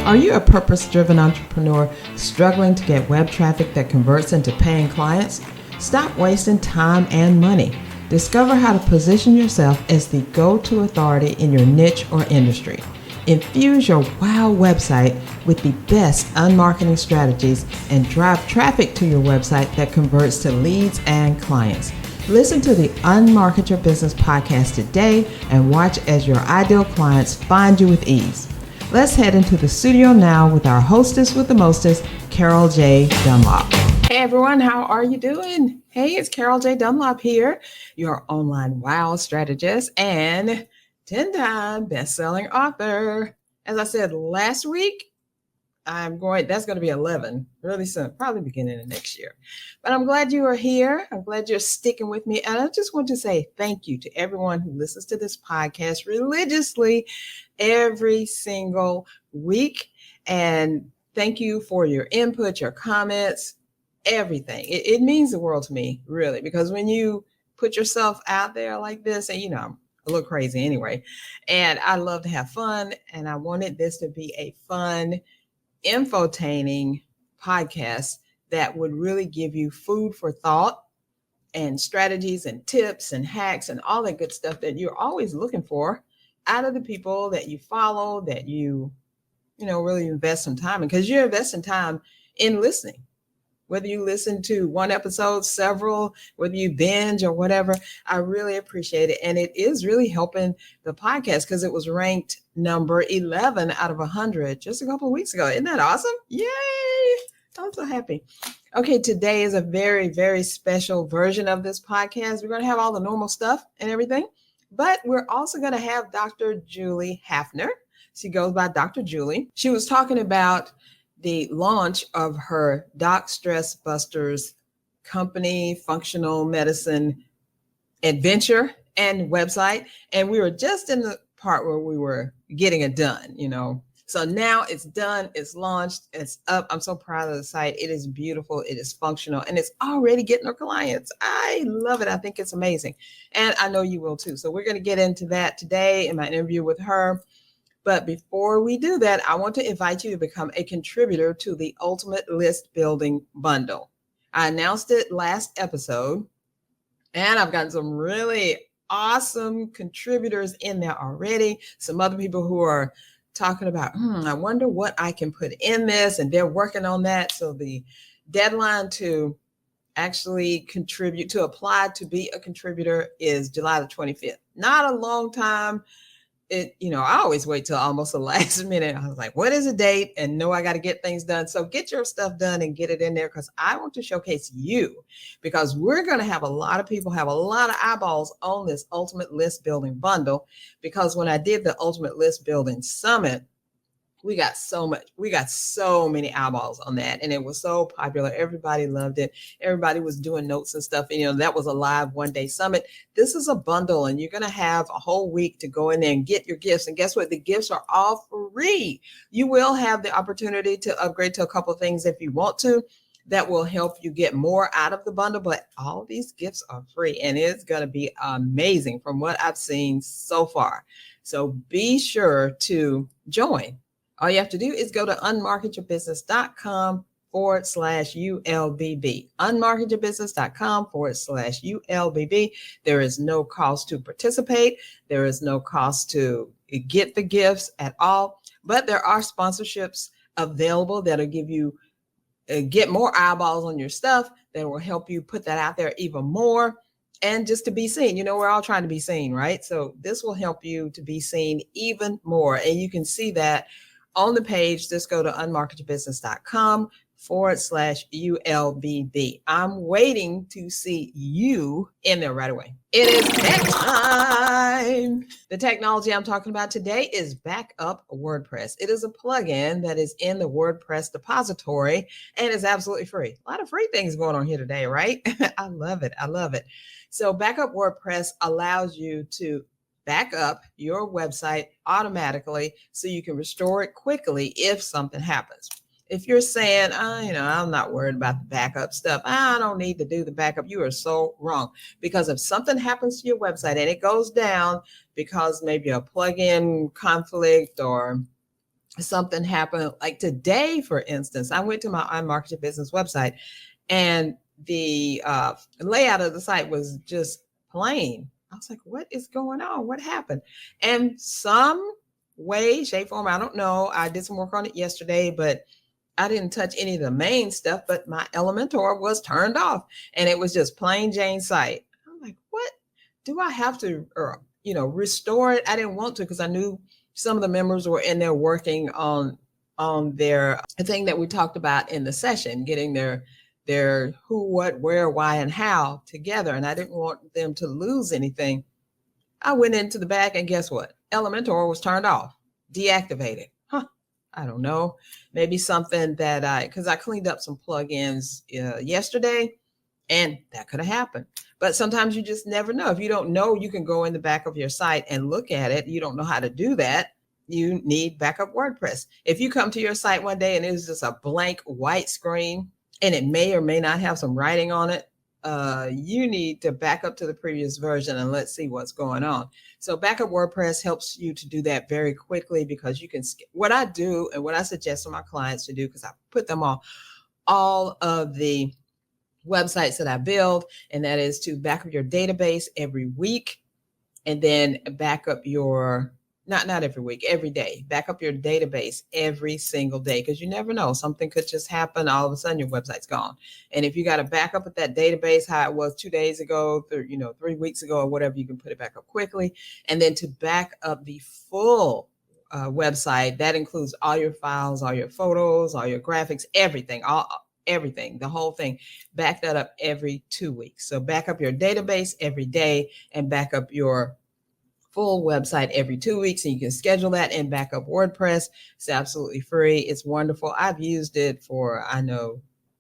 Are you a purpose-driven entrepreneur struggling to get web traffic that converts into paying clients? Stop wasting time and money. Discover how to position yourself as the go-to authority in your niche or industry. Infuse your wow website with the best unmarketing strategies and drive traffic to your website that converts to leads and clients. Listen to the Unmarket Your Business podcast today and watch as your ideal clients find you with ease. Let's head into the studio now with our hostess with the mostest, Carol J. Dunlop. Hey everyone, how are you doing? Hey, it's Carol J. Dunlop here, your online wow strategist and 10-time best-selling author. As I said last week, that's going to be 11 really soon, probably beginning of next year. But I'm glad you are here. I'm glad you're sticking with me. And I just want to say thank you to everyone who listens to this podcast religiously every single week. And thank you for your input, your comments, everything. It means the world to me, really, because when you put yourself out there like this, and I'm a little crazy anyway, and I love to have fun, and I wanted this to be a fun, infotaining podcast that would really give you food for thought and strategies and tips and hacks and all that good stuff that you're always looking for out of the people that you follow, that you really invest some time in, because you're investing time in listening. Whether you listen to one episode, several, whether you binge or whatever, I really appreciate it. And it is really helping the podcast because it was ranked number 11 out of 100 just a couple of weeks ago. Isn't that awesome? Yay! I'm so happy. Okay, today is a very, very special version of this podcast. We're going to have all the normal stuff and everything, but we're also going to have Dr. Julie Hafner. She goes by Dr. Julie. She was talking about the launch of her DocStressBusters company, functional medicine adventure and website. And we were just in the part where we were getting it done, So now it's done, it's launched, it's up. I'm so proud of the site. It is beautiful, it is functional, and it's already getting her clients. I love it. I think it's amazing. And I know you will too. So we're going to get into that today in my interview with her. But before we do that, I want to invite you to become a contributor to the Ultimate List Building Bundle. I announced it last episode, and I've gotten some really awesome contributors in there already. Some other people who are talking about, I wonder what I can put in this, and they're working on that. So the deadline to actually contribute, to apply to be a contributor is July the 25th. Not a long time. I always wait till almost the last minute. I was like, what is the date? And I got to get things done. So get your stuff done and get it in there, because I want to showcase you, because we're going to have a lot of people have a lot of eyeballs on this Ultimate List Building Bundle, because when I did the Ultimate List Building Summit, we got so many eyeballs on that. And it was so popular. Everybody loved it. Everybody was doing notes and stuff. And, that was a live one-day summit. This is a bundle, and you're going to have a whole week to go in there and get your gifts. And guess what? The gifts are all free. You will have the opportunity to upgrade to a couple of things if you want to. That will help you get more out of the bundle. But all these gifts are free, and it's going to be amazing from what I've seen so far. So be sure to join. All you have to do is go to unmarketyourbusiness.com/ULBB. Unmarketyourbusiness.com/ULBB. There is no cost to participate. There is no cost to get the gifts at all. But there are sponsorships available that'll give you get more eyeballs on your stuff, that will help you put that out there even more. And just to be seen, we're all trying to be seen, right? So this will help you to be seen even more. And you can see that on the page. Just go to unmarketyourbusiness.com/ULBB. I'm waiting to see you in there right away. It is that time. The technology I'm talking about today is Backup WordPress. It is a plugin that is in the WordPress repository and is absolutely free. A lot of free things going on here today, right? I love it. So Backup WordPress allows you to back up your website automatically so you can restore it quickly if something happens. If you're saying, I'm not worried about the backup stuff, I don't need to do the backup, you are so wrong. Because if something happens to your website and it goes down because maybe a plugin conflict or something happened. Like today, for instance, I went to my Unmarket Your Business website, and the layout of the site was just plain. I was like, what is going on? What happened? And some way, shape, form, I don't know. I did some work on it yesterday, but I didn't touch any of the main stuff, but my Elementor was turned off and it was just plain Jane site. I'm like, what? Do I have to, restore it? I didn't want to because I knew some of the members were in there working on their thing that we talked about in the session, getting their who, what, where, why, and how together. And I didn't want them to lose anything. I went into the back and guess what? Elementor was turned off, deactivated. I don't know. Maybe something that because I cleaned up some plugins yesterday, and that could have happened. But sometimes you just never know. If you don't know, you can go in the back of your site and look at it. You don't know how to do that. You need backup WordPress. If you come to your site one day and it's just a blank white screen and it may or may not have some writing on it, you need to back up to the previous version and let's see what's going on. So backup WordPress helps you to do that very quickly because you can, what I do and what I suggest to my clients to do, because I put them on all of the websites that I build, and that is to back up your database every week and then back up your, not every week, every day, back up your database every single day, because you never know, something could just happen. All of a sudden your website's gone. And if you got to back up at that database, how it was 2 days ago, 3 weeks ago or whatever, you can put it back up quickly. And then to back up the full website, that includes all your files, all your photos, all your graphics, everything, the whole thing. Back that up every 2 weeks. So back up your database every day and back up your full website every 2 weeks, and you can schedule that in backup WordPress. It's absolutely free. It's wonderful. I've used it for,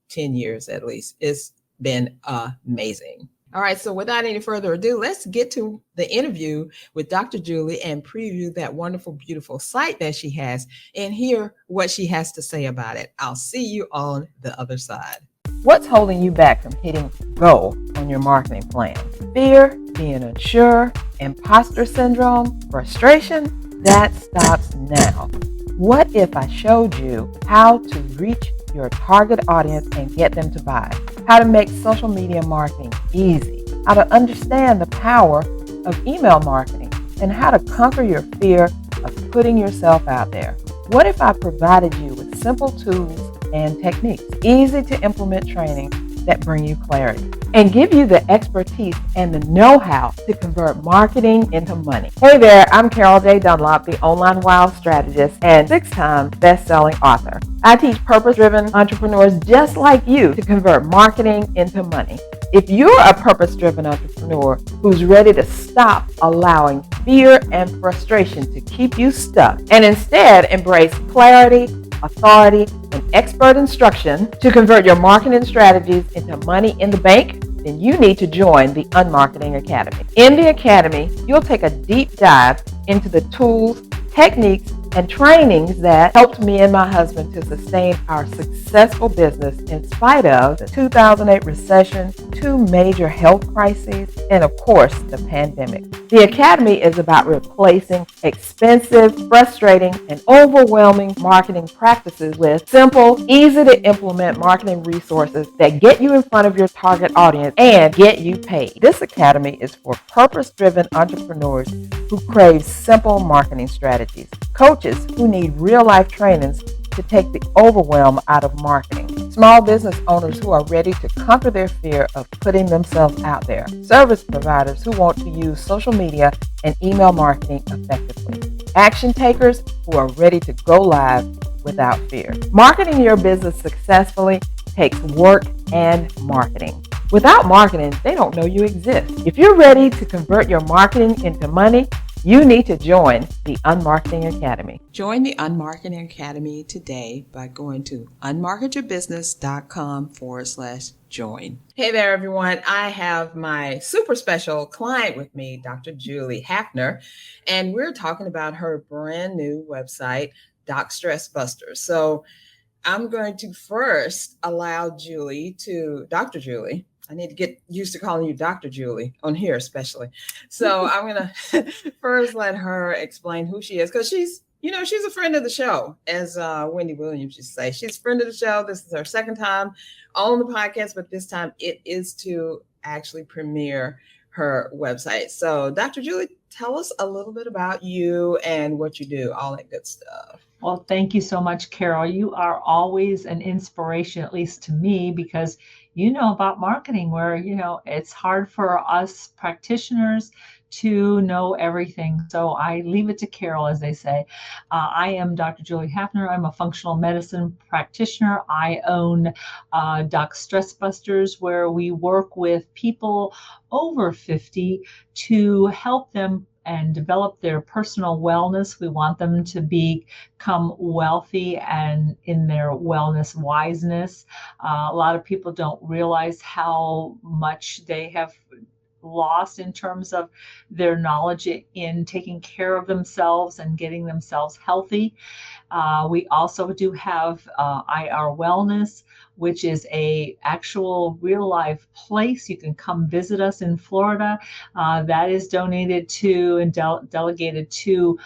10 years at least. It's been amazing. All right, so without any further ado, let's get to the interview with Dr. Julie and preview that wonderful, beautiful site that she has and hear what she has to say about it. I'll see you on the other side. What's holding you back from hitting go on your marketing plan? Fear, being unsure, imposter syndrome, frustration? That stops now. What if I showed you how to reach your target audience and get them to buy? How to make social media marketing easy? How to understand the power of email marketing? And how to conquer your fear of putting yourself out there? What if I provided you with simple tools and techniques, easy to implement training that bring you clarity, and give you the expertise and the know-how to convert marketing into money? Hey there, I'm Carol J. Dunlop, the online wild strategist and 6-time best-selling author. I teach purpose-driven entrepreneurs just like you to convert marketing into money. If you're a purpose-driven entrepreneur who's ready to stop allowing fear and frustration to keep you stuck and instead embrace clarity, authority, and expert instruction to convert your marketing strategies into money in the bank, then you need to join the Unmarketing Academy. In the Academy, you'll take a deep dive into the tools, techniques, and trainings that helped me and my husband to sustain our successful business in spite of the 2008 recession, 2 major health crises, and of course, the pandemic. The Academy is about replacing expensive, frustrating, and overwhelming marketing practices with simple, easy to implement marketing resources that get you in front of your target audience and get you paid. This Academy is for purpose-driven entrepreneurs who crave simple marketing strategies, coaches who need real-life trainings to take the overwhelm out of marketing, small business owners who are ready to conquer their fear of putting themselves out there, service providers who want to use social media and email marketing effectively, action takers who are ready to go live without fear. Marketing your business successfully takes work and marketing. Without marketing, they don't know you exist. If you're ready to convert your marketing into money, you need to join the Unmarketing Academy. Join the Unmarketing Academy today by going to unmarketyourbusiness.com/join. Hey there, everyone. I have my super special client with me, Dr. Julie Hafner, and we're talking about her brand new website, DocStressBusters. So I'm going to first allow Dr. Julie, I need to get used to calling you Dr. Julie on here, especially. So I'm going to first let her explain who she is, because she's she's a friend of the show, as Wendy Williams used to say. She's a friend of the show. This is her second time on the podcast, but this time it is to actually premiere her website. So, Dr. Julie, tell us a little bit about you and what you do, all that good stuff. Well, thank you so much, Carol. You are always an inspiration, at least to me, because you know about marketing where, it's hard for us practitioners to know everything. So I leave it to Carol, as they say. I am Dr. Julie Hafner. I'm a functional medicine practitioner. I own DocStressBusters, where we work with people over 50 to help them and develop their personal wellness. We want them to become wealthy and in their wellness wiseness. A lot of people don't realize how much they have lost in terms of their knowledge in taking care of themselves and getting themselves healthy. We also do have IR Wellness, which is a actual real life place. You can come visit us in Florida. That is donated to and delegated to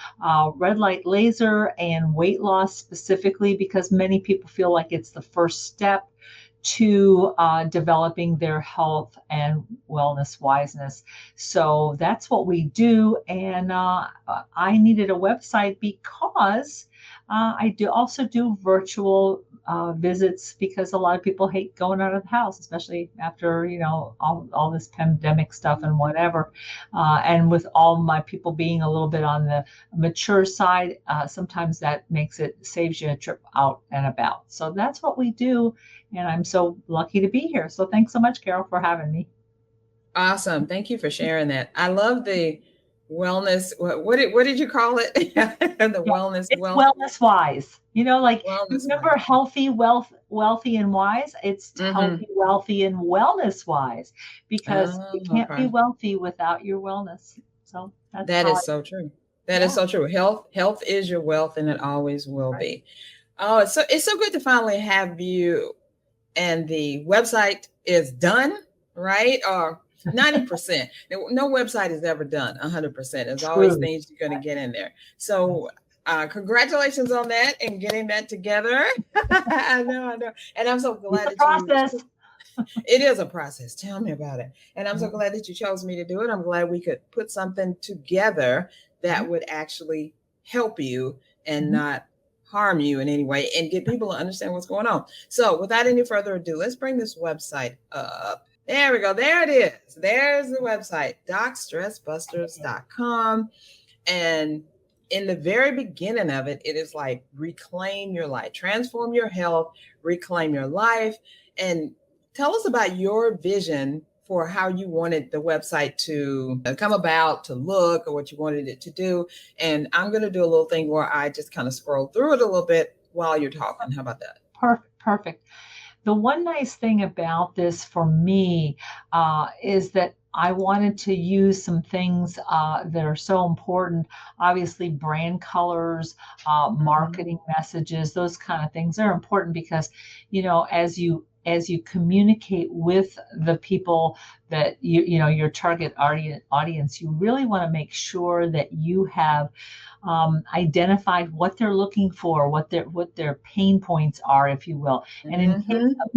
red light laser and weight loss specifically, because many people feel like it's the first step to developing their health and wellness wiseness. So that's what we do. And I needed a website because I also do virtual visits, because a lot of people hate going out of the house, especially after, all this pandemic stuff and whatever. And with all my people being a little bit on the mature side, sometimes that saves you a trip out and about. So that's what we do. And I'm so lucky to be here. So thanks so much, Carol, for having me. Awesome. Thank you for sharing that. I love the wellness. What did you call it? The wellness. It's wellness wise. Wellness remember wise. Healthy, wealthy and wise. It's healthy, wealthy, and wellness wise, because you can't be wealthy without your wellness. So that is so true. That is so true. Health is your wealth, and it always will be. Oh, it's so good to finally have you. And the website is done, right? Or 90%. No website is ever done 100%. There's always things you're going to get in there. So congratulations on that and getting that together. I know. And I'm so glad it's a process. It is a process. Tell me about it. And I'm so glad that you chose me to do it. I'm glad we could put something together that would actually help you and not harm you in any way, and get people to understand what's going on. So without any further ado, let's bring this website up. There we go. There it is. There's the website, DocStressBusters.com. And in the very beginning of it, it is like reclaim your life, transform your health, reclaim your life. And tell us about your vision for how you wanted the website to come about, to look, or what you wanted it to do. And I'm going to do a little thing where I just kind of scroll through it a little bit while you're talking. How about that? Perfect. The one nice thing about this for me is that I wanted to use some things that are so important. Obviously, brand colors, marketing messages, those kind of things are important because, as you communicate with the people that your target audience, you really want to make sure that you have identified what they're looking for, what their pain points are, if you will. And in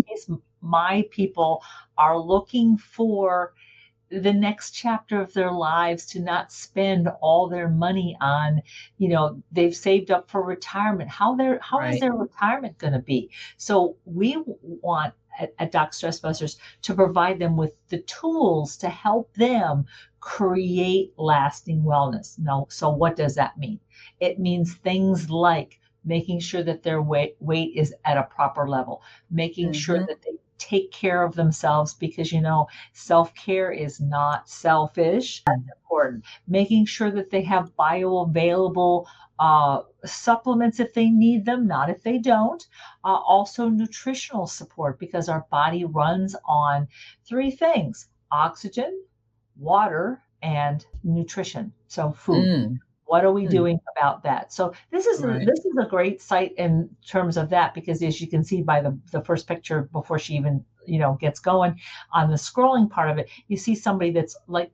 case my people are looking for the next chapter of their lives, to not spend all their money on, they've saved up for retirement. How is their retirement going to be? So we want at DocStressBusters to provide them with the tools to help them create lasting wellness. Now, so what does that mean? It means things like making sure that their weight is at a proper level, making sure that they take care of themselves, because self-care is not selfish. That's important. Making sure that they have bioavailable supplements if they need them, not if they don't. Also nutritional support, because our body runs on three things: oxygen, water, and nutrition. So food. What are we doing about that? So this is a great site in terms of that, because as you can see by the first picture before she even gets going on the scrolling part of it, you see somebody that's like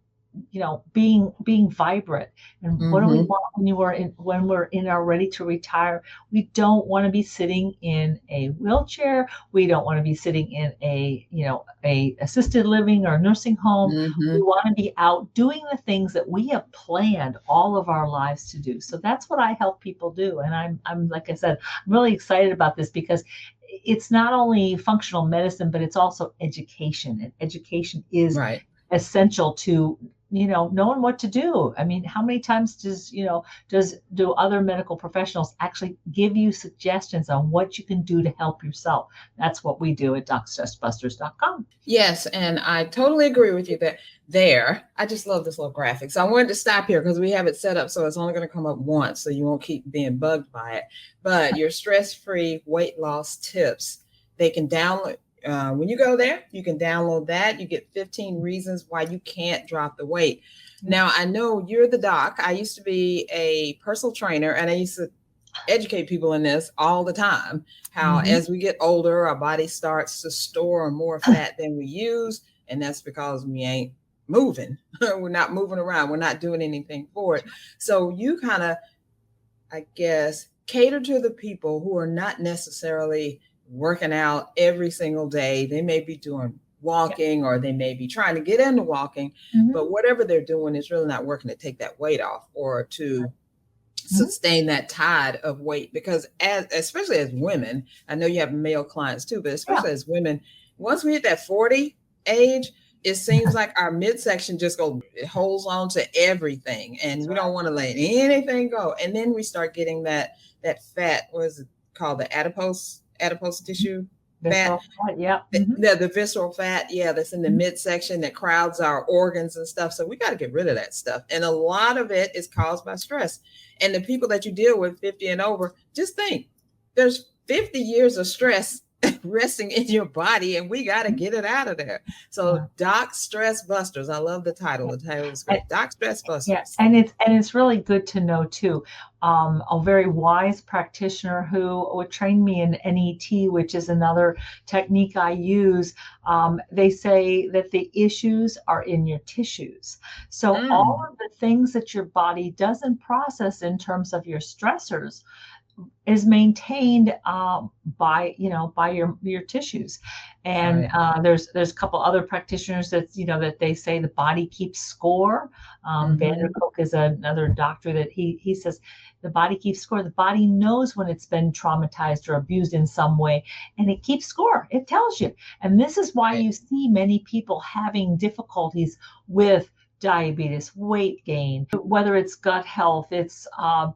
being vibrant. And what do we want when we're in our ready to retire? We don't want to be sitting in a wheelchair. We don't want to be sitting in a assisted living or nursing home. We want to be out doing the things that we have planned all of our lives to do. So that's what I help people do. And I'm like I said, I'm really excited about this because it's not only functional medicine, but it's also education. And education is essential to knowing what to do. I mean, how many times do other medical professionals actually give you suggestions on what you can do to help yourself? That's what we do at DocStressBusters.com. Yes, and I totally agree with you there. I just love this little graphic. So I wanted to stop here because we have it set up so it's only going to come up once, so you won't keep being bugged by it. But your stress-free weight loss tips, they can download. When you go there, you can download that. You get 15 reasons why you can't drop the weight. Now, I know you're the doc. I used to be a personal trainer, and I used to educate people in this all the time, how as we get older, our body starts to store more fat than we use. And that's because we ain't moving. We're not moving around. We're not doing anything for it. So you kind of, I guess, cater to the people who are not necessarily working out every single day. They may be doing walking or they may be trying to get into walking, but whatever they're doing is really not working to take that weight off or to sustain that tide of weight. Because especially as women, I know you have male clients too, but especially as women, once we hit that 40 age, it seems like our midsection just it holds on to everything, and we don't want to let anything go. And then we start getting that fat, what is it called? The adipose tissue fat. The visceral fat, that's in the midsection that crowds our organs and stuff. So we got to get rid of that stuff. And a lot of it is caused by stress. And the people that you deal with 50 and over, just think there's 50 years of stress resting in your body, and we got to get it out of there. So Doc Stress Busters. I love the title. The title is great. Doc Stress Busters. Yes, and it's really good to know too. A very wise practitioner who would train me in NET, which is another technique I use. They say that the issues are in your tissues. So all of the things that your body doesn't process in terms of your stressors is maintained by your tissues. And there's a couple other practitioners that they say the body keeps score. Vanderkook is another doctor that he says the body keeps score. The body knows when it's been traumatized or abused in some way, and it keeps score. It tells you. And this is why you see many people having difficulties with diabetes, weight gain, whether it's gut health, it's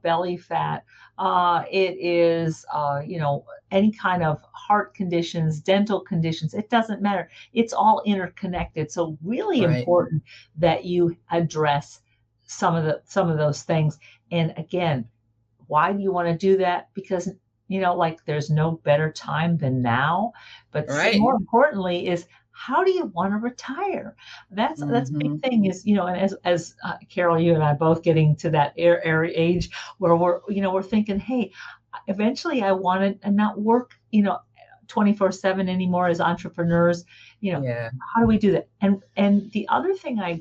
belly fat, it is, any kind of heart conditions, dental conditions, it doesn't matter. It's all interconnected. So really important that you address some of those things. And again, why do you want to do that? Because, there's no better time than now, but more importantly is, how do you want to retire? That's a big thing is, and as Carol, you and I both getting to that age where we're thinking, hey, eventually I want to not work, 24/7 anymore as entrepreneurs. How do we do that? And the other thing I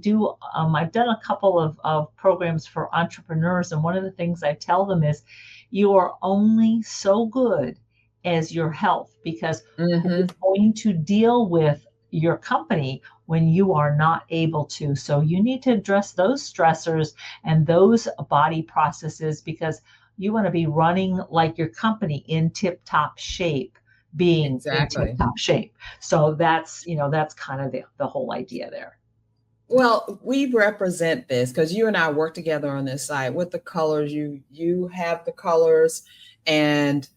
do, I've done a couple of programs for entrepreneurs. And one of the things I tell them is you are only so good as your health, because you're going to deal with your company when you are not able to. So you need to address those stressors and those body processes, because you want to be running like your company in tip-top shape, being in tip-top shape. So that's kind of the whole idea there. Well, we represent this because you and I work together on this site with the colors. You have the colors and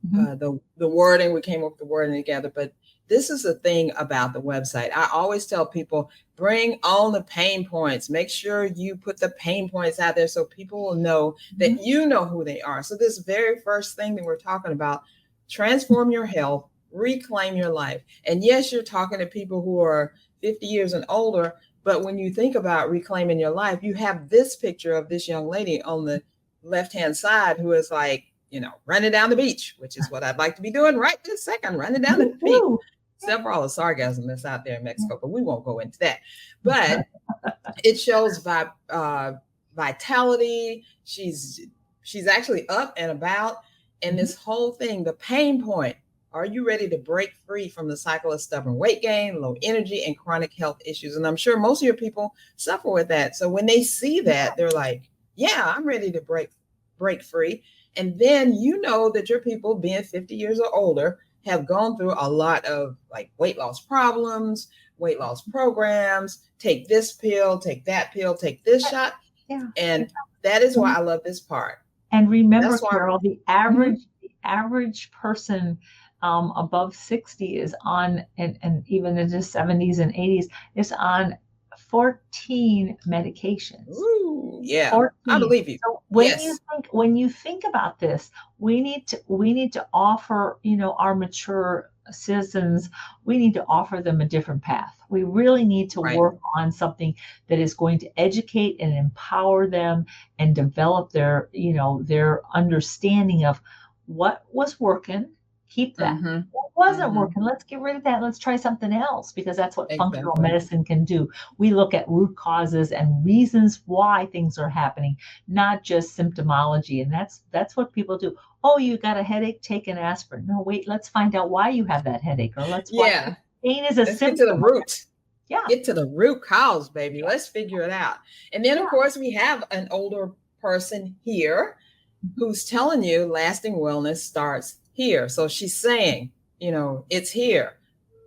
the wording. We came up with the wording together, but this is the thing about the website. I always tell people, bring on the pain points. Make sure you put the pain points out there so people will know that you know who they are. So this very first thing that we're talking about, transform your health, reclaim your life. And yes, you're talking to people who are 50 years and older, but when you think about reclaiming your life, you have this picture of this young lady on the left-hand side who is like, running down the beach, which is what I'd like to be doing right this second, running down the beach. Except for all the sarcasm that's out there in Mexico, but we won't go into that. But It shows vitality. She's actually up and about. And this whole thing, the pain point, are you ready to break free from the cycle of stubborn weight gain, low energy, and chronic health issues? And I'm sure most of your people suffer with that. So when they see that, they're like, yeah, I'm ready to break free. And then you know that your people, being 50 years or older, have gone through a lot of like weight loss problems, weight loss programs, take this pill, take that pill, take this shot. Yeah. And that is why I love this part. And remember, Carol, the average person above 60 is on, and even in the 70s and 80s, is on 14 medications. Ooh, yeah, 14. I believe you. So when you think about this, we need to offer, our mature citizens, we need to offer them a different path. We really need to work on something that is going to educate and empower them and develop their understanding of what was working. Keep that. What wasn't working, let's get rid of that. Let's try something else, because that's what functional medicine can do. We look at root causes and reasons why things are happening, not just symptomology. And that's what people do. Oh, you got a headache, take an aspirin. No, wait, let's find out why you have that headache, or pain is a symptom. Get to the root. Yeah. Get to the root cause, baby. Let's figure it out. And then, of course, we have an older person here who's telling you lasting wellness starts here. So she's saying, it's here.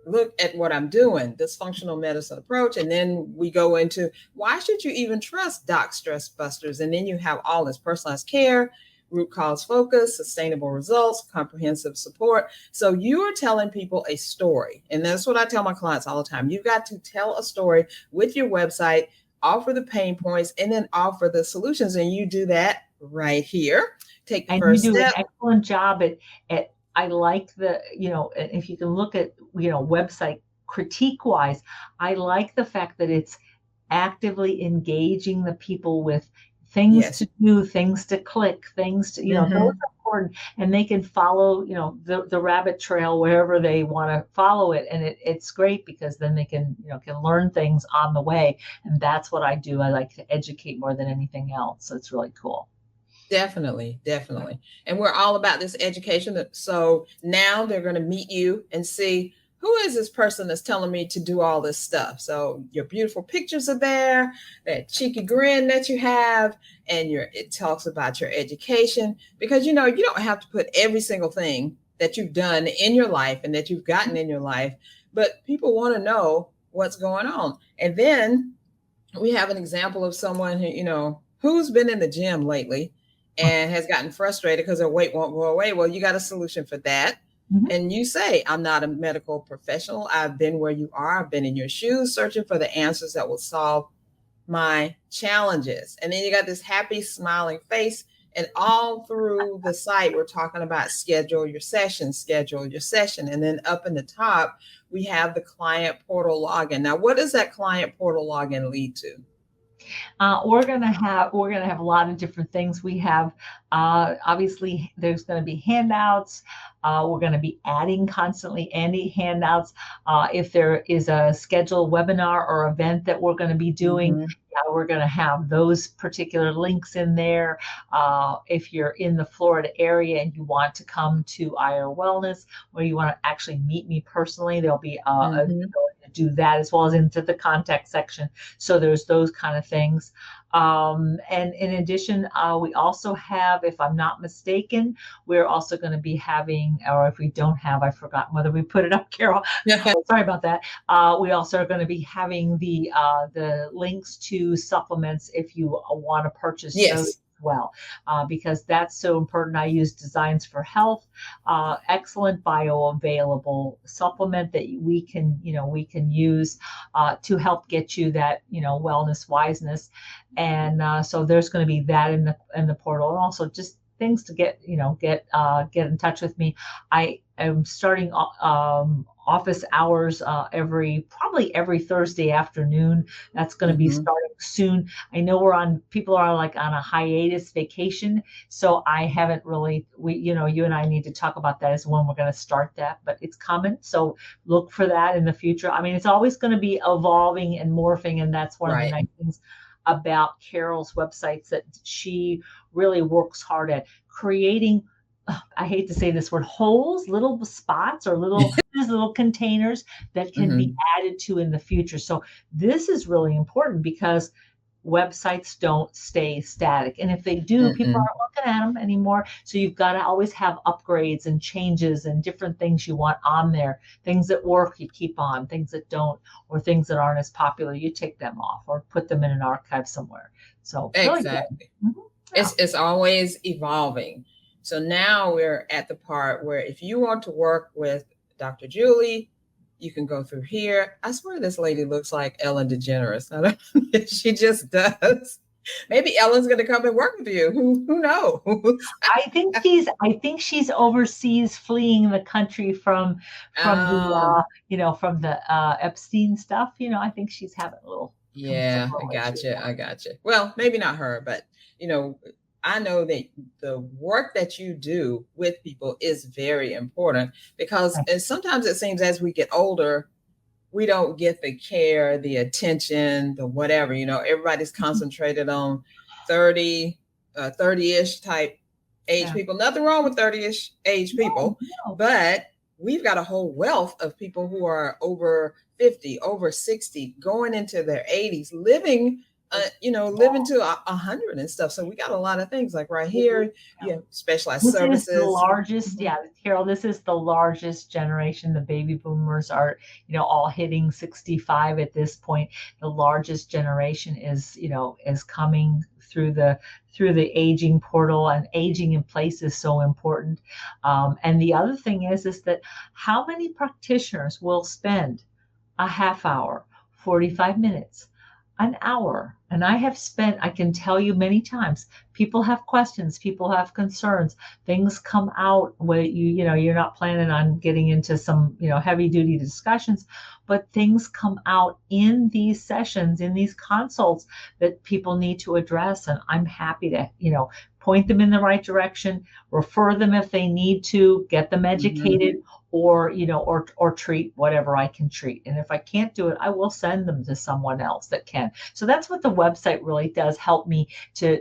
Look at what I'm doing, this functional medicine approach. And then we go into, why should you even trust DocStressBusters? And then you have all this personalized care, root cause focus, sustainable results, comprehensive support. So you are telling people a story. And that's what I tell my clients all the time. You've got to tell a story with your website, offer the pain points, and then offer the solutions. And you do that right here. Take the first step. And you do an excellent job at I like if you can look at, website critique wise, I like the fact that it's actively engaging the people with things to do, things to click, things to, those are important, and they can follow, the rabbit trail wherever they want to follow it. And it's great, because then they can learn things on the way. And that's what I do. I like to educate more than anything else. So it's really cool. Definitely. And we're all about this education. So now they're going to meet you and see, who is this person that's telling me to do all this stuff? So your beautiful pictures are there, that cheeky grin that you have, and it talks about your education, because, you don't have to put every single thing that you've done in your life and that you've gotten in your life, but people want to know what's going on. And then we have an example of someone who, who's been in the gym lately and has gotten frustrated because their weight won't go away. Well, you got a solution for that. And you say, I'm not a medical professional. I've been where you are. I've been in your shoes, searching for the answers that will solve my challenges. And then you got this happy, smiling face. And all through the site, we're talking about schedule your session. And then up in the top, we have the client portal login. Now, what does that client portal login lead to? We're gonna have a lot of different things. We have obviously there's going to be handouts. We're going to be adding constantly any handouts. If there is a scheduled webinar or event that we're going to be doing, we're going to have those particular links in there. If you're in the Florida area and you want to come to IR Wellness, or you want to actually meet me personally, there'll be do that, as well as into the contact section. So there's those kind of things. And in addition, we also have, if I'm not mistaken, we're also going to be having, or if we don't have, I've forgotten whether we put it up, Carol. Sorry about that. We also are going to be having the links to supplements if you want to purchase those. Well, because that's so important. I use Designs for Health, excellent bioavailable supplement that we can use to help get you that wellness wiseness, and so there's going to be that in the portal, and also just things to get in touch with me. I am starting office hours probably every Thursday afternoon. That's going to be starting soon. I know people are like on a hiatus vacation, so I haven't really, you and I need to talk about that as when we're going to start that, but it's coming. So look for that in the future. I mean, it's always going to be evolving and morphing, and that's one of the nice things about Carol's websites, that she really works hard at creating, I hate to say this word, holes, little spots or little containers that can be added to in the future. So this is really important because websites don't stay static. And if they do, people aren't looking at them anymore. So you've got to always have upgrades and changes and different things you want on there. Things that work, you keep on. Things that don't, or things that aren't as popular, you take them off or put them in an archive somewhere. So exactly. It's always evolving. So now we're at the part where if you want to work with Dr. Julie, you can go through here. I swear this lady looks like Ellen DeGeneres. I don't know. She just does. Maybe Ellen's going to come and work with you. Who knows? I think she's overseas fleeing the country from the Epstein stuff. I think she's having a little. Yeah, I gotcha. Well, maybe not her, but I know that the work that you do with people is very important because and sometimes it seems as we get older, we don't get the care, the attention, the whatever, everybody's concentrated on 30-ish type age people. Nothing wrong with 30-ish age people, but we've got a whole wealth of people who are over 50, over 60, going into their 80s, living to 100 and stuff. So we got a lot of things like right here, specialized services. This is the largest, Carol, this is the largest generation. The baby boomers are, all hitting 65 at this point. The largest generation is coming through the aging portal, and aging in place is so important. And the other thing is that how many practitioners will spend a half hour, 45 minutes, an hour? And I can tell you many times, people have questions, people have concerns, things come out where you're not planning on getting into some, heavy duty discussions, but things come out in these sessions, in these consults that people need to address. And I'm happy to, point them in the right direction, refer them if they need to, get them educated, or treat whatever I can treat. And if I can't do it, I will send them to someone else that can. So that's what the website really does, help me to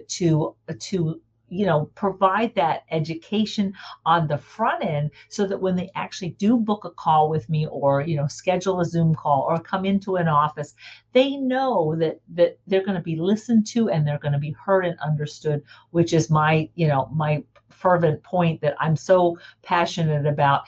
provide that education on the front end, so that when they actually do book a call with me, or schedule a Zoom call, or come into an office, they know that they're going to be listened to and they're going to be heard and understood, which is my fervent point that I'm so passionate about.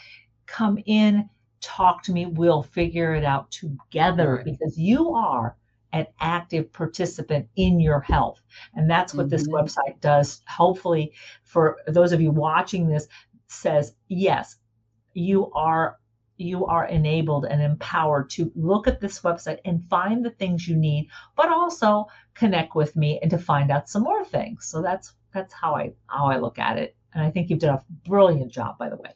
Come in, talk to me, we'll figure it out together, because you are an active participant in your health. And that's what this website does. Hopefully, for those of you watching this, says, yes, you are enabled and empowered to look at this website and find the things you need, but also connect with me and to find out some more things. So that's how I look at it. And I think you've done a brilliant job, by the way.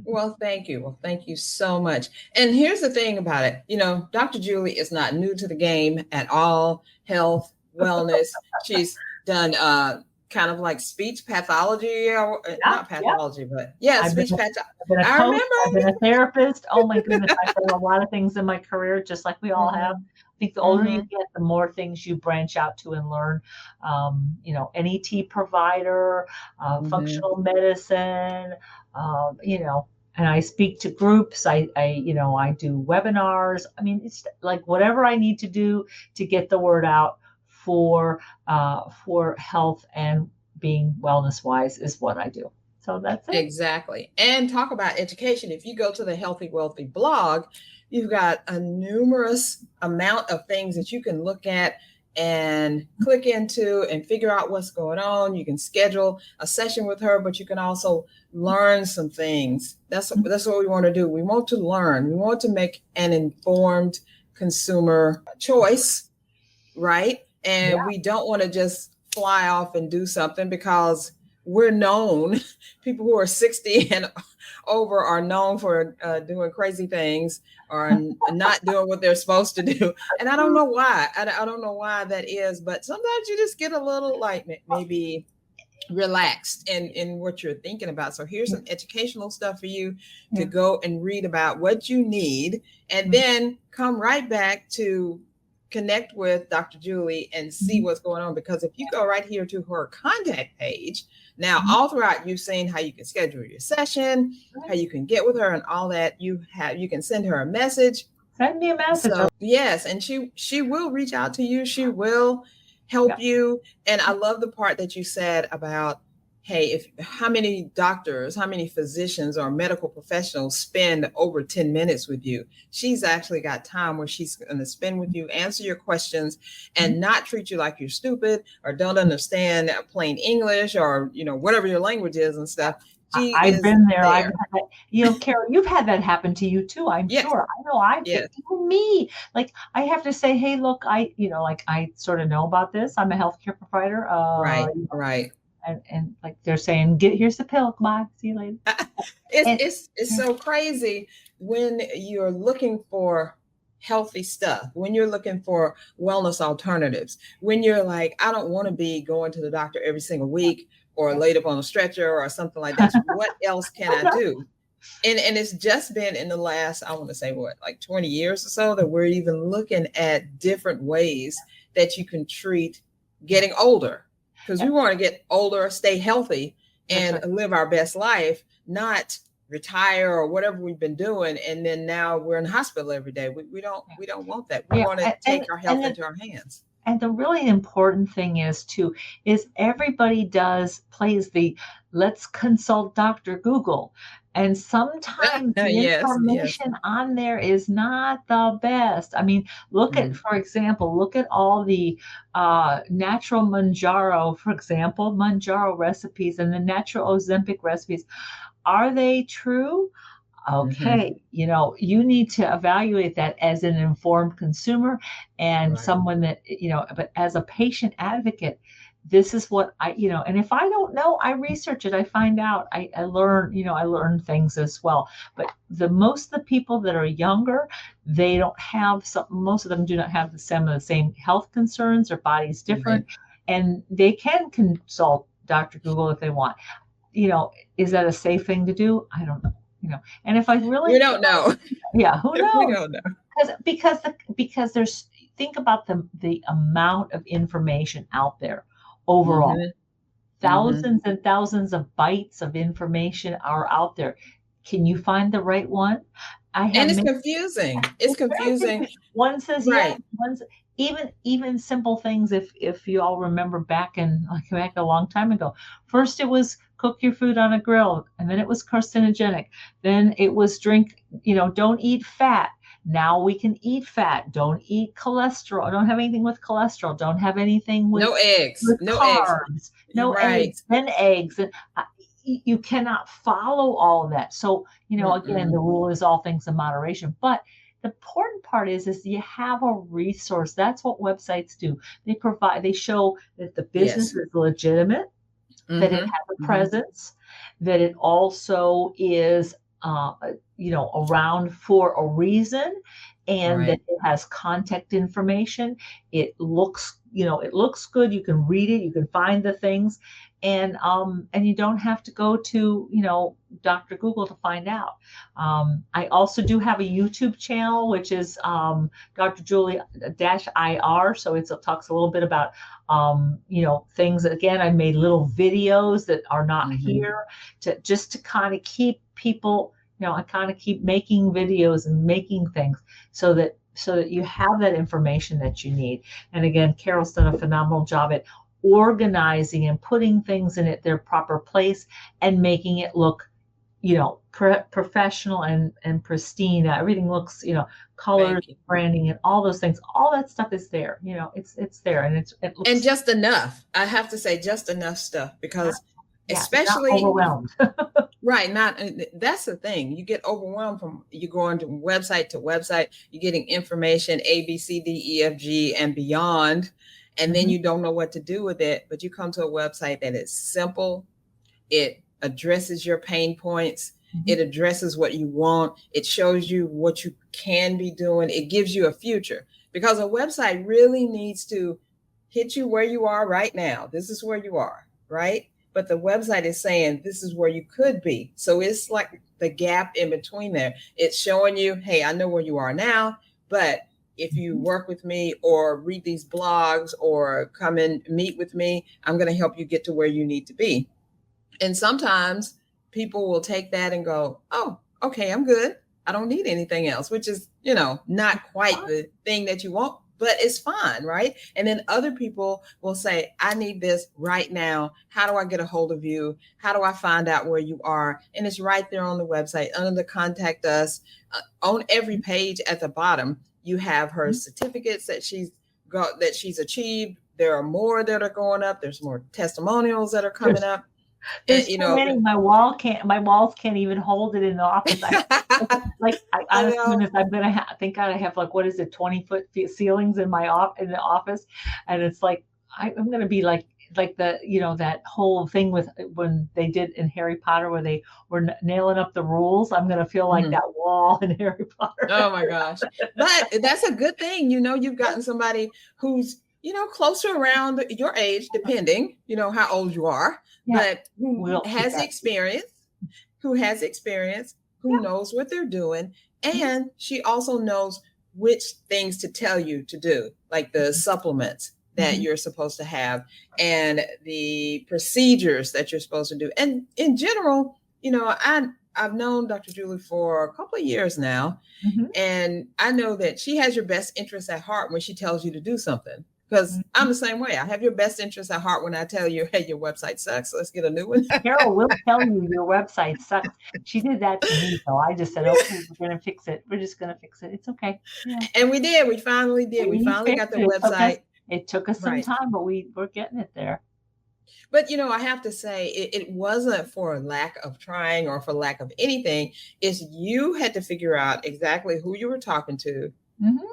Well, thank you. Well, thank you so much. And here's the thing about it. Dr. Julie is not new to the game at all. Health, wellness. She's done kind of like speech pathology, or not pathology, but speech pathology. I remember. I've been a therapist. Oh my goodness. I've done a lot of things in my career, just like we all have. I think the older you get, the more things you branch out to and learn. NET provider, functional medicine, and I speak to groups. I do webinars. I mean, it's like whatever I need to do to get the word out for health and being wellness wise is what I do. So that's it. Exactly. And talk about education. If you go to the Healthy Wealthy blog, you've got a numerous amount of things that you can look at and click into and figure out what's going on. You can schedule a session with her, but you can also learn some things. That's what we want to do. We want to learn. We want to make an informed consumer choice, right? And we don't want to just fly off and do something because we're known, people who are 60 and over are known for doing crazy things or not doing what they're supposed to do. And I don't know why. I don't know why that is, but sometimes you just get a little like maybe relaxed in what you're thinking about. So here's some educational stuff for you to go and read about what you need, and then come right back to connect with Dr. Julie and see what's going on. Because if you go right here to her contact page, now all throughout you've seen how you can schedule your session, how you can get with her and all that. You can send her a message. Send me a message. So, yes, and she will reach out to you. She will help you. And I love the part that you said about, hey, how many doctors, how many physicians or medical professionals spend over 10 minutes with you? She's actually got time where she's going to spend with you, answer your questions, and not treat you like you're stupid or don't understand plain English or, whatever your language is and stuff. I've been there. I've had that, Carol, you've had that happen to you too. I'm sure. I know even me, like I have to say, hey, look, I sort of know about this. I'm a healthcare provider. Right. And like they're saying, here's the pill. Goodbye. See you later. It's so crazy when you're looking for healthy stuff, when you're looking for wellness alternatives, when you're like, I don't want to be going to the doctor every single week or laid up on a stretcher or something like that. What else can I do? And it's just been in the last, I want to say 20 years or so that we're even looking at different ways that you can treat getting older. Because we want to get older, stay healthy, and live our best life, not retire or whatever we've been doing. And then now we're in the hospital every day. We don't want that. We want to take our health into our hands. And the really important thing is everybody plays the let's consult Dr. Google. And sometimes the information on there is not the best. I mean, for example, look at all the natural Manjaro recipes and the natural Ozempic recipes. Are they true? Okay, you need to evaluate that as an informed consumer and someone that, but as a patient advocate, this is what and if I don't know, I research it, I find out, I learn, I learn things as well. But most of the people that are younger, they don't have most of them do not have some of the same health concerns. Their body's different, and they can consult Dr. Google if they want. Is that a safe thing to do? I don't know. And if I really, we don't know. Yeah, who knows? We don't know. Because there's, think about the amount of information out there overall. Thousands and thousands of bytes of information are out there. Can you find the right one? And it's confusing. It's confusing. One says yes, one's even simple things. If you all remember back a long time ago, first it was cook your food on a grill, and then it was carcinogenic. Then it was don't eat fat. Now we can eat fat. Don't eat cholesterol. Don't have anything with cholesterol. Don't have anything with no eggs. No carbs. No eggs. Then eggs. And you cannot follow all of that. So again, the rule is all things in moderation. But the important part is you have a resource. That's what websites do. They show that the business is legitimate, that it has a presence, that it also is, around for a reason, and that it has contact information. It looks good. You can read it. You can find the things, and you don't have to go to, Dr. Google to find out. I also do have a YouTube channel, which is Dr. Julie -IR. So it talks a little bit about, things. Again, I made little videos that are not here to kind of keep people, I kind of keep making videos and making things so that you have that information that you need. And again, Carol's done a phenomenal job at organizing and putting things in their proper place and making it look, professional and pristine. Everything looks, colors, branding, and all those things. All that stuff is there. It's there, and it looks, and just enough. I have to say, just enough stuff, because especially not overwhelmed. That's the thing. You get overwhelmed from you going to website to website. You're getting information A, B, C, D, E, F, G, and beyond. And then you don't know what to do with it, but you come to a website that is simple, It addresses your pain points. It addresses what you want. It shows you what you can be doing. It gives you a future, because a website really needs to hit you where you are right now. This is where you are, right? But the website is saying this is where you could be. So it's like the gap in between there. It's showing you, hey, I know where you are now, but if you work with me or read these blogs or come and meet with me, I'm going to help you get to where you need to be. And sometimes people will take that and go, oh, okay, I'm good. I don't need anything else, which is, not quite the thing that you want, but it's fine, right? And then other people will say, I need this right now. How do I get a hold of you? How do I find out where you are? And it's right there on the website under the contact us. On every page at the bottom, you have her certificates that she's achieved. There are more that are going up. There's more testimonials that are coming up. There's so many. My walls can't even hold it in the office. Honestly, I'm gonna thank God I have 20-foot ceilings in my in the office, and it's like I'm gonna be like the that whole thing with when they did in Harry Potter where they were nailing up the rules. I'm gonna feel like that wall in Harry Potter. Oh my gosh! But that's a good thing. You've gotten somebody who's closer around your age, depending how old you are. Yeah. But who has experience, who knows what they're doing. And she also knows which things to tell you to do, like the supplements that you're supposed to have and the procedures that you're supposed to do. And in general, I've known Dr. Julie for a couple of years now, and I know that she has your best interests at heart when she tells you to do something. Because I'm the same way. I have your best interests at heart when I tell you, hey, your website sucks. Let's get a new one. Carol will tell you your website sucks. She did that to me, so I just said, okay, we're going to fix it. We're just going to fix it. It's okay. Yeah. And we did. We finally did. We finally got the website. It took us some time, but we're getting it there. But, I have to say, it wasn't for lack of trying or for lack of anything. It's you had to figure out exactly who you were talking to,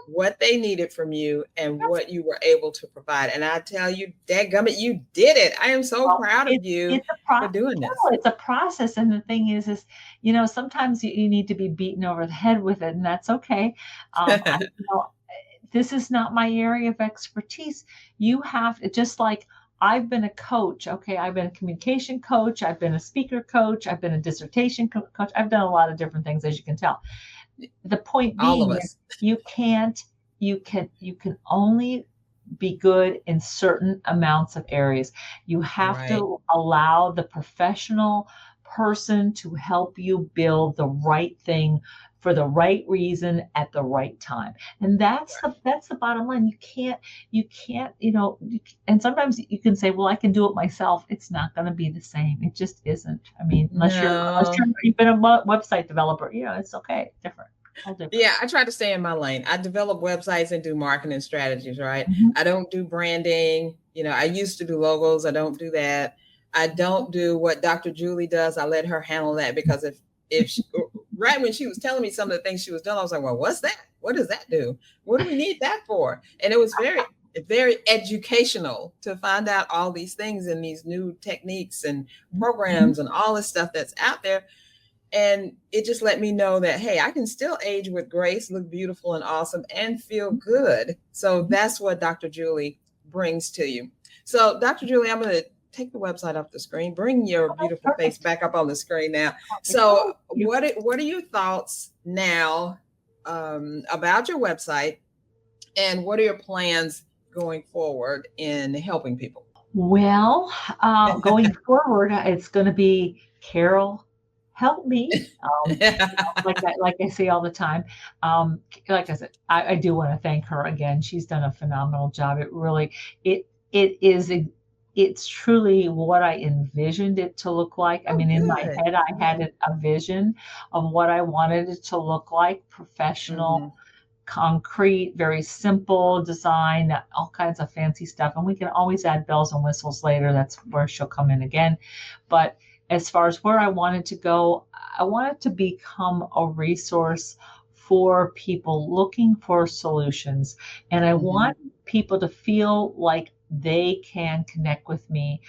what they needed from you, and what you were able to provide. And I tell you, dadgummit, you did it. I am so proud of you for doing this. It's a process. And the thing is sometimes you need to be beaten over the head with it, and that's okay. This is not my area of expertise. You have to, just like I've been a coach. Okay. I've been a communication coach. I've been a speaker coach. I've been a dissertation coach. I've done a lot of different things, as you can tell. The point being, you can only be good in certain amounts of areas. You have to allow the professional person to help you build the right thing for the right reason at the right time. And that's the bottom line. You can't, and sometimes you can say, well, I can do it myself. It's not going to be the same. It just isn't. I mean, unless you've been a website developer, it's okay. Different. Yeah, I try to stay in my lane. I develop websites and do marketing strategies, right? I don't do branding. I used to do logos. I don't do that. I don't do what Dr. Julie does. I let her handle that, because if she, right when she was telling me some of the things she was doing, I was like, well, what's that? What does that do? What do we need that for? And it was very, very educational to find out all these things and these new techniques and programs and all this stuff that's out there. And it just let me know that, hey, I can still age with grace, look beautiful and awesome, and feel good. So that's what Dr. Julie brings to you. So Dr. Julie, I'm going to take the website off the screen, bring your beautiful face back up on the screen now. So what are your thoughts now about your website, and what are your plans going forward in helping people? Well, going forward, it's going to be Carol, help me. Like I say all the time. Like I said, I do want to thank her again. She's done a phenomenal job. It's truly what I envisioned it to look like. I mean, in my head, I had a vision of what I wanted it to look like: professional, concrete, very simple design, all kinds of fancy stuff. And we can always add bells and whistles later. That's where she'll come in again. But as far as where I wanted to go, I wanted to become a resource for people looking for solutions. And I want people to feel like they can connect with me.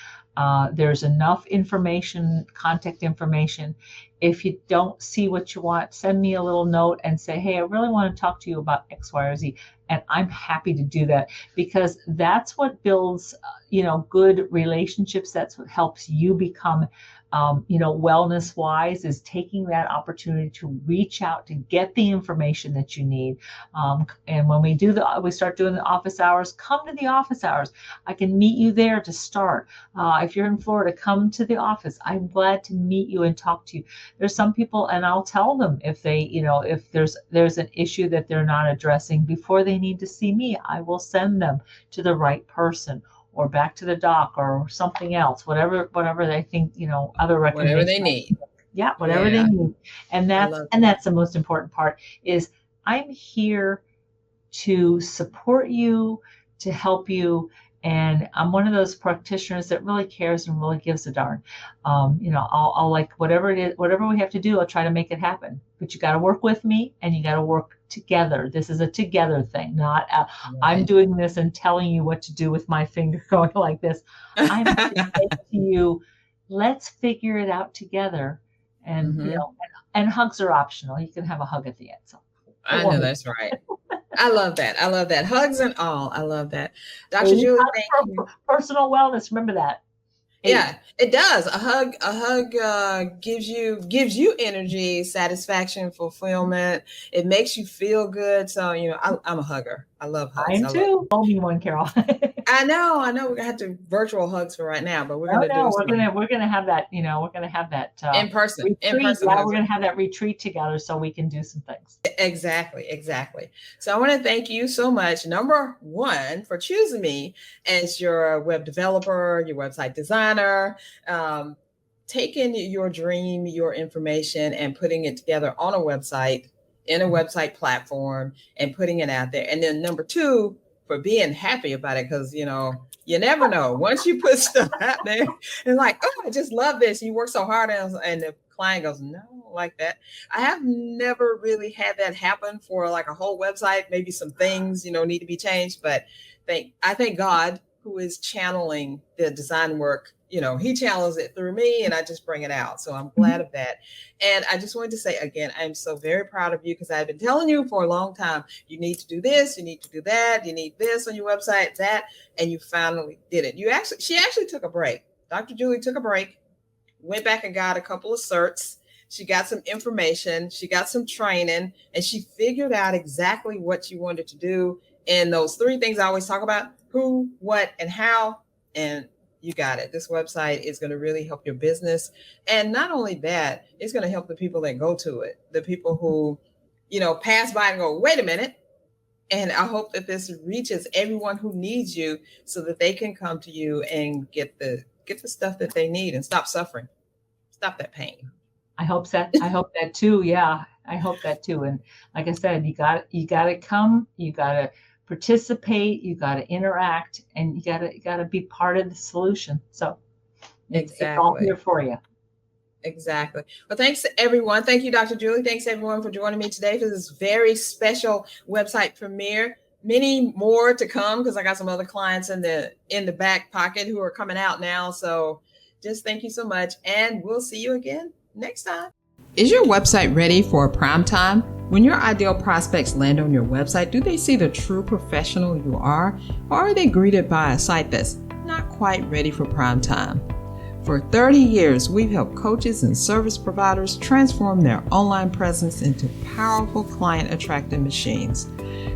There's enough information, contact information. If you don't see what you want, send me a little note and say, hey, I really want to talk to you about X, Y, or Z. And I'm happy to do that, because that's what builds, good relationships. That's what helps you become, wellness wise, is taking that opportunity to reach out to get the information that you need. And when we start doing the office hours, come to the office hours. I can meet you there to start. If you're in Florida, come to the office. I'm glad to meet you and talk to you. There's some people, and I'll tell them if they, if there's an issue that they're not addressing before they need to see me, I will send them to the right person, or back to the doc, or something else, whatever they think, other recommendations. Whatever they need. Yeah, whatever they need. And that's the most important part, is I'm here to support you, to help you. And I'm one of those practitioners that really cares and really gives a darn. I'll like whatever it is, whatever we have to do, I'll try to make it happen. But you got to work with me, and you got to work together. This is a together thing, not I'm doing this and telling you what to do with my finger going like this. I'm saying to you, let's figure it out together. And and hugs are optional. You can have a hug at the end. So I know that's right. I love that. Hugs and all. I love that. Dr. Julie, thank you. Personal wellness. Remember that. Yeah, it does. A hug gives you energy, satisfaction, fulfillment. It makes you feel good. So, I'm a hugger. I love hugs. I am too. Owe me one, Carol. I know. We're gonna have to virtual hugs for right now, but we're gonna we're gonna have that. We're gonna have that in person. Retreat. In person. Yeah, we're gonna have that retreat together so we can do some things. Exactly. So I want to thank you so much, number one, for choosing me as your web developer, your website designer, taking your dream, your information, and putting it together on a website, in a website platform, and putting it out there. And then number two, for being happy about it, because you never know. Once you put stuff out there, and like, oh, I just love this. You work so hard, and the client goes, no, like that. I have never really had that happen for like a whole website. Maybe some things, need to be changed, but I thank God, who is channeling the design work. He channels it through me, and I just bring it out. So I'm glad of that. And I just wanted to say again, I'm so very proud of you, because I've been telling you for a long time, you need to do this, you need to do that, you need this on your website, that, and you finally did it. She actually took a break. Dr. Julie took a break, went back and got a couple of certs. She got some information, she got some training, and she figured out exactly what she wanted to do. And those three things I always talk about: who, what, and how. And you got it. This website is going to really help your business. And not only that, it's going to help the people that go to it, the people who, pass by and go, wait a minute. And I hope that this reaches everyone who needs you, so that they can come to you and get the stuff that they need and stop suffering, stop that pain. I hope that too. Yeah, I hope that too. And like I said, you got to come, you got to participate, you got to interact, and you got to be part of the solution. So it's all here for you. Exactly. Well, thanks to everyone. Thank you, Dr. Julie. Thanks everyone for joining me today for this very special website premiere. Many more to come, because I got some other clients in the back pocket who are coming out now. So just thank you so much, and we'll see you again next time. Is your website ready for prime time? When your ideal prospects land on your website, do they see the true professional you are, or are they greeted by a site that's not quite ready for prime time? For 30 years, we've helped coaches and service providers transform their online presence into powerful client-attracting machines.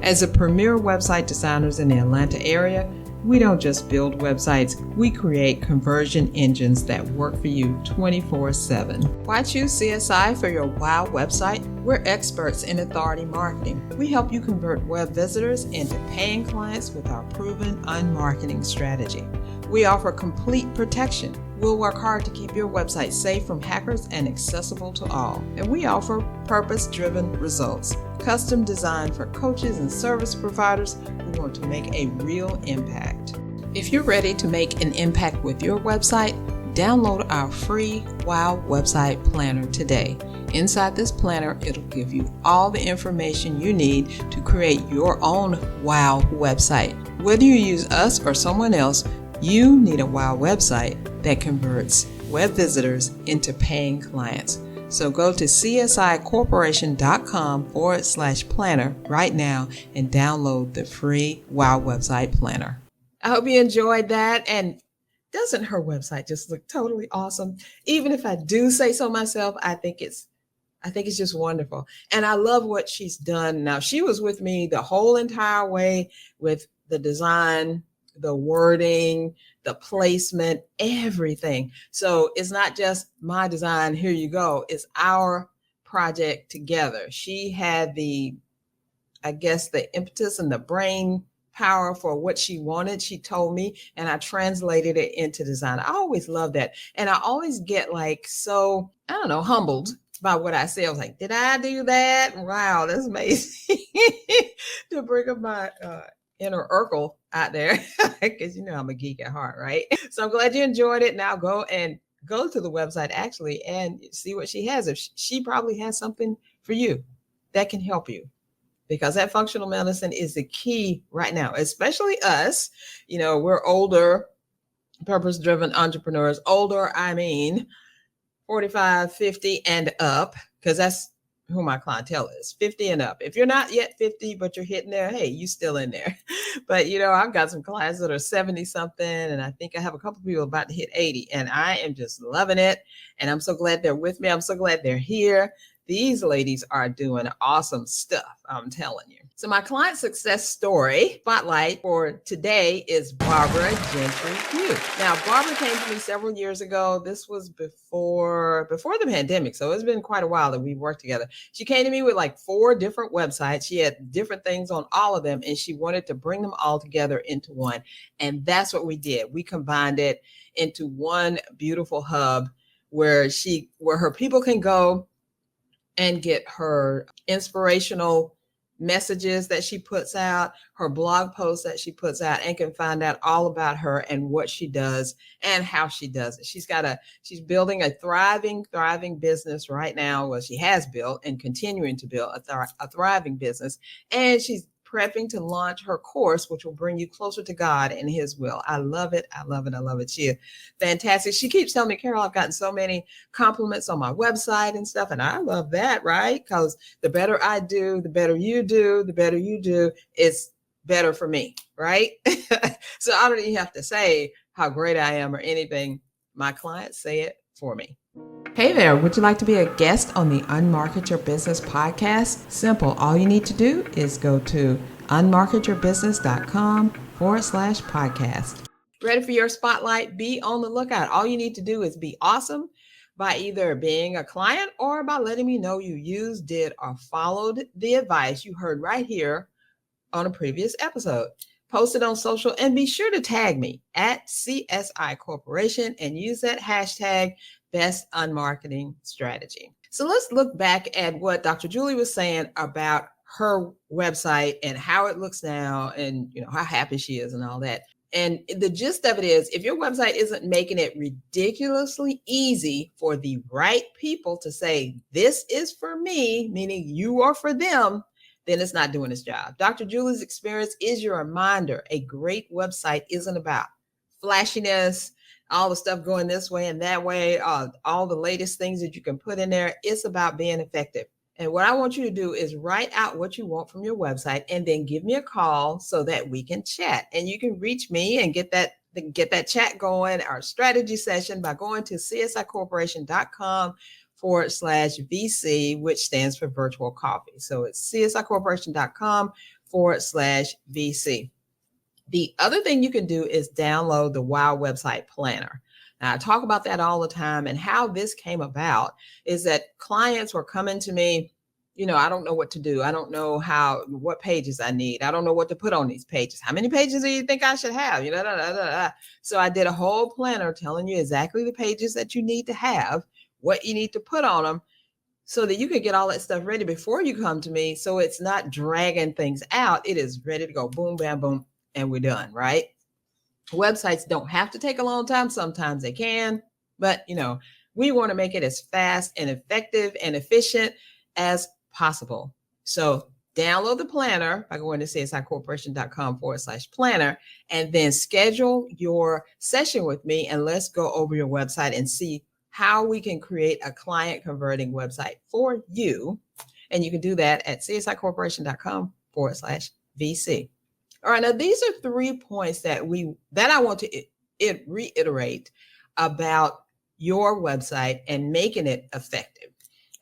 As a premier website designers in the Atlanta area, we don't just build websites, we create conversion engines that work for you 24/7. Why choose CSI for your WOW website? We're experts in authority marketing. We help you convert web visitors into paying clients with our proven unmarketing strategy. We offer complete protection. We'll work hard to keep your website safe from hackers and accessible to all. And we offer purpose-driven results, custom designed for coaches and service providers who want to make a real impact. If you're ready to make an impact with your website, download our free WOW website planner today. Inside this planner, it'll give you all the information you need to create your own WOW website. Whether you use us or someone else, you need a wow website that converts web visitors into paying clients. So go to csicorporation.com/planner right now and download the free wow website planner. I hope you enjoyed that. And doesn't her website just look totally awesome? Even if I do say so myself, I think it's just wonderful. And I love what she's done. Now, she was with me the whole entire way with the design, the wording, the placement, everything. So it's not just my design, here you go. It's our project together. She had the impetus and the brain power for what she wanted. She told me, and I translated it into design. I always love that. And I always get so, humbled by what I say. I was like, did I do that? Wow, that's amazing. To bring up my inner Urkel out there, because I'm a geek at heart, right? So I'm glad you enjoyed it. Now go to the website actually and see what she has. If she probably has something for you that can help you, because that functional medicine is the key right now, especially us. We're older, purpose-driven entrepreneurs. Older, I mean 45, 50 and up, because that's who my clientele is, 50 and up. If you're not yet 50, but you're hitting there, hey, you still in there. But, I've got some clients that are 70 something, and I think I have a couple of people about to hit 80, and I am just loving it. And I'm so glad they're with me. I'm so glad they're here. These ladies are doing awesome stuff, I'm telling you. So my client success story spotlight for today is Barbara Gentry Hughes. Now, Barbara came to me several years ago. This was before the pandemic, so it's been quite a while that we've worked together. She came to me with 4 different websites. She had different things on all of them, and she wanted to bring them all together into one. And that's what we did. We combined it into one beautiful hub where her people can go and get her inspirational messages that she puts out, her blog posts that she puts out, and can find out all about her and what she does and how she does it. She's building a thriving business right now. Well, she has built and continuing to build a thriving business. And she's prepping to launch her course, which will bring you closer to God and his will. I love it. I love it. I love it. She is fantastic. She keeps telling me, Carol, I've gotten so many compliments on my website and stuff. And I love that, right? Because the better I do, the better you do, it's better for me, right? So I don't even have to say how great I am or anything. My clients say it for me. Hey there, would you like to be a guest on the Unmarket Your Business podcast? Simple. All you need to do is go to unmarketyourbusiness.com/podcast. Ready for your spotlight? Be on the lookout. All you need to do is be awesome by either being a client or by letting me know you used, did, or followed the advice you heard right here on a previous episode. Post it on social and be sure to tag me at CSI Corporation and use that hashtag Best Unmarketing Strategy. So let's look back at what Dr. Julie was saying about her website and how it looks now and how happy she is and all that. And the gist of it is, if your website isn't making it ridiculously easy for the right people to say, this is for me, meaning you are for them, then it's not doing its job. Dr. Julie's experience is your reminder. A great website isn't about flashiness, all the stuff going this way and that way, all the latest things that you can put in there. It's about being effective. And what I want you to do is write out what you want from your website and then give me a call so that we can chat. And you can reach me and get that chat going, our strategy session, by going to csicorporation.com/VC, which stands for virtual coffee. So it's csicorporation.com/VC. The other thing you can do is download the Wow Website Planner. Now, I talk about that all the time, and how this came about is that clients were coming to me, I don't know what to do. I don't know what pages I need. I don't know what to put on these pages. How many pages do you think I should have? So I did a whole planner telling you exactly the pages that you need to have, what you need to put on them, so that you can get all that stuff ready before you come to me. So it's not dragging things out. It is ready to go. Boom, bam, boom. And we're done, right? Websites don't have to take a long time. Sometimes they can, but we want to make it as fast and effective and efficient as possible. So download the planner by going to csicorporation.com/planner, and then schedule your session with me, and let's go over your website and see how we can create a client converting website for you. And you can do that at csicorporation.com/VC. All right, now these are 3 points that I want to reiterate about your website and making it effective.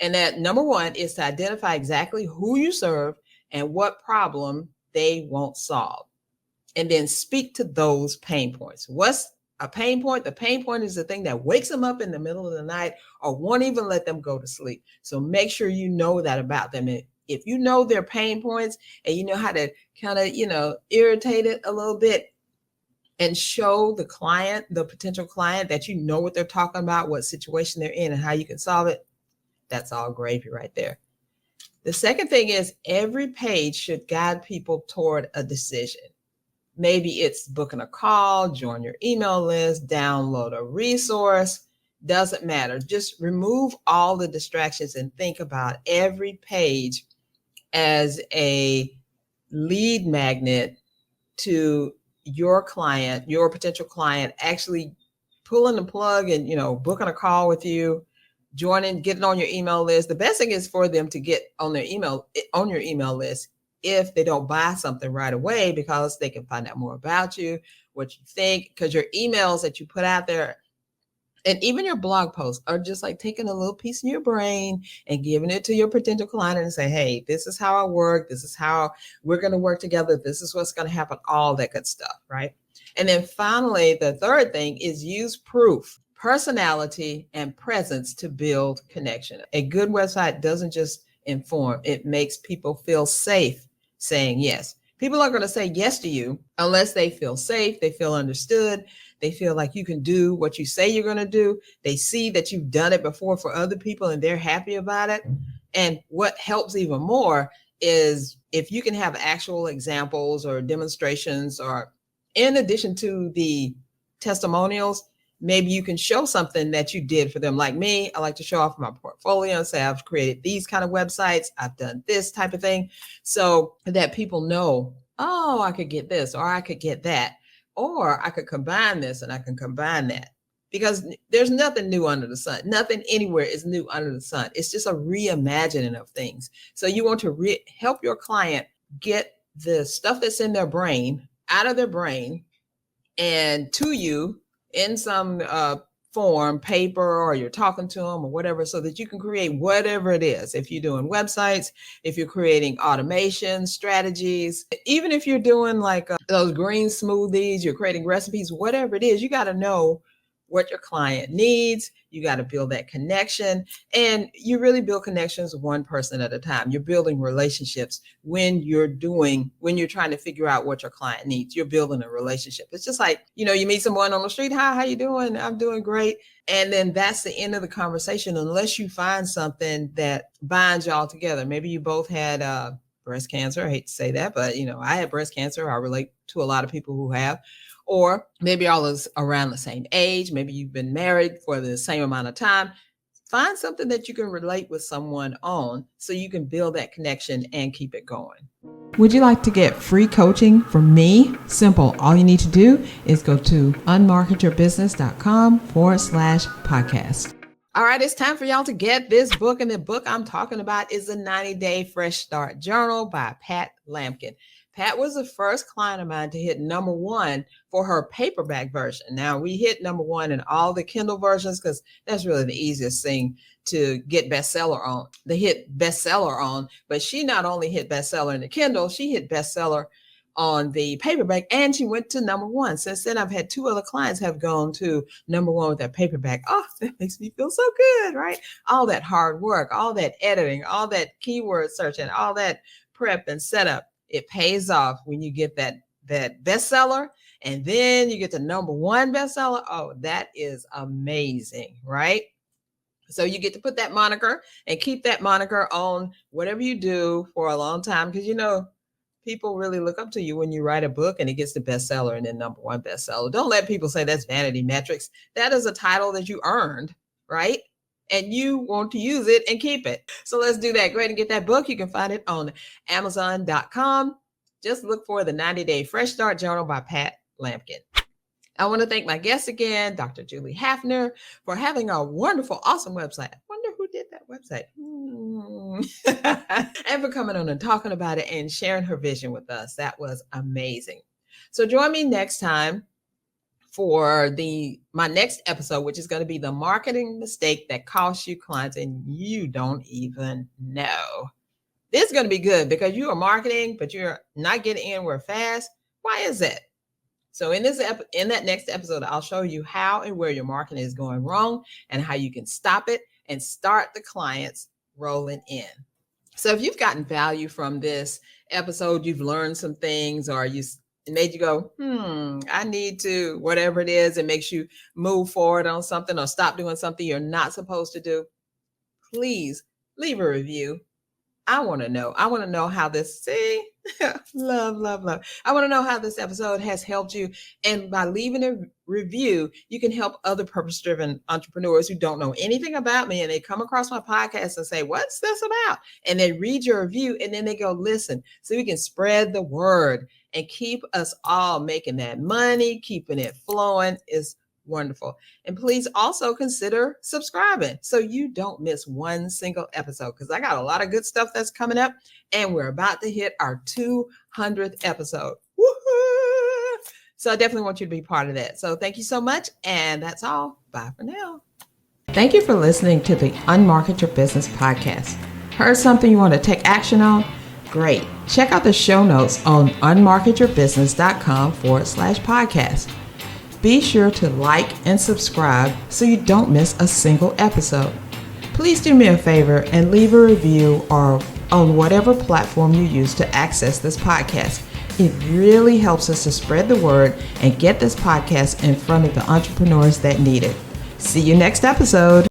And that number 1 is to identify exactly who you serve and what problem they won't solve. And then speak to those pain points. What's a pain point? The pain point is the thing that wakes them up in the middle of the night or won't even let them go to sleep. So make sure you know that about them. And if you know their pain points and you know how to kind of, irritate it a little bit and show the client, the potential client, that you know what they're talking about, what situation they're in and how you can solve it, that's all gravy right there. The second thing is every page should guide people toward a decision. Maybe it's booking a call, join your email list, download a resource, doesn't matter. Just remove all the distractions and think about every page as a lead magnet to your client, your potential client, actually pulling the plug and, booking a call with you, joining, getting on your email list. The best thing is for them to get on your email list if they don't buy something right away, because they can find out more about you, what you think, because your emails that you put out there and even your blog posts are just like taking a little piece of your brain and giving it to your potential client and say, hey, this is how I work. This is how we're going to work together. This is what's going to happen, all that good stuff, right? And then finally, the third thing is use proof, personality, and presence to build connection. A good website doesn't just inform, it makes people feel safe saying yes. People are going to say yes to you unless they feel safe, they feel understood, they feel like you can do what you say you're going to do. They see that you've done it before for other people and they're happy about it. And what helps even more is if you can have actual examples or demonstrations, or in addition to the testimonials, maybe you can show something that you did for them. Like me, I like to show off my portfolio and say, I've created these kind of websites. I've done this type of thing, so that people know, oh, I could get this, or I could get that, or I could combine this and I can combine that. Because there's nothing new under the sun. Nothing anywhere is new under the sun. It's just a reimagining of things. So you want to help your client get the stuff that's in their brain out of their brain and to you in some form, paper, or you're talking to them or whatever, so that you can create whatever it is. If you're doing websites, if you're creating automation strategies, even if you're doing like those green smoothies, you're creating recipes, whatever it is, you got to know what your client needs. You got to build that connection, and you really build connections one person at a time. You're building relationships when you're trying to figure out what your client needs. You're building a relationship. It's just like, you meet someone on the street. Hi, how you doing? I'm doing great. And then that's the end of the conversation, unless you find something that binds y'all together. Maybe you both had breast cancer. I hate to say that, but I had breast cancer. I relate to a lot of people who have. Or maybe y'all is around the same age. Maybe you've been married for the same amount of time. Find something that you can relate with someone on so you can build that connection and keep it going. Would you like to get free coaching from me? Simple. All you need to do is go to unmarketyourbusiness.com/podcast. All right, it's time for y'all to get this book. And the book I'm talking about is the 90-Day Fresh Start Journal by Pat Lampkin. Pat was the first client of mine to hit #1 for her paperback version. Now, we hit #1 in all the Kindle versions because that's really the easiest thing to get bestseller on. They hit bestseller on, but she not only hit bestseller in the Kindle, she hit bestseller on the paperback, and she went to #1. Since then, I've had 2 other clients have gone to #1 with their paperback. Oh, that makes me feel so good, right? All that hard work, all that editing, all that keyword searching, all that prep and setup. It pays off when you get that bestseller, and then you get the #1 bestseller. Oh, that is amazing, right? So you get to put that moniker and keep that moniker on whatever you do for a long time, because people really look up to you when you write a book and it gets the bestseller and then #1 bestseller. Don't let people say that's vanity metrics. That is a title that you earned, right? and you want to use it and keep it. So let's do that. Go ahead and get that book. You can find it on Amazon.com. Just look for the 90-Day Fresh Start Journal by Pat Lampkin. I want to thank my guest again, Dr. Julie Hafner, for having a wonderful, awesome website. I wonder who did that website. And for coming on and talking about it and sharing her vision with us. That was amazing. So join me next time for my next episode, which is going to be the marketing mistake that costs you clients and you don't even know. This is going to be good because you are marketing, but you're not getting anywhere fast. Why is that? So in that next episode, I'll show you how and where your marketing is going wrong and how you can stop it and start the clients rolling in. So if you've gotten value from this episode, you've learned some things, or it made you go, I need to, whatever it is, it makes you move forward on something or stop doing something you're not supposed to do, please leave a review. I want to know how this, love. I want to know how this episode has helped you. And by leaving a review, you can help other purpose-driven entrepreneurs who don't know anything about me. And they come across my podcast and say, what's this about? And they read your review and then they go, listen, so we can spread the word and keep us all making that money, keeping it flowing is wonderful. And please also consider subscribing so you don't miss one single episode, because I got a lot of good stuff that's coming up and we're about to hit our 200th episode. Woo-hoo! So I definitely want you to be part of that. So thank you so much. And that's all. Bye for now. Thank you for listening to the Unmarket Your Business podcast. Heard something you want to take action on? Great. Check out the show notes on unmarketyourbusiness.com/podcast. Be sure to like and subscribe so you don't miss a single episode. Please do me a favor and leave a review or on whatever platform you use to access this podcast. It really helps us to spread the word and get this podcast in front of the entrepreneurs that need it. See you next episode.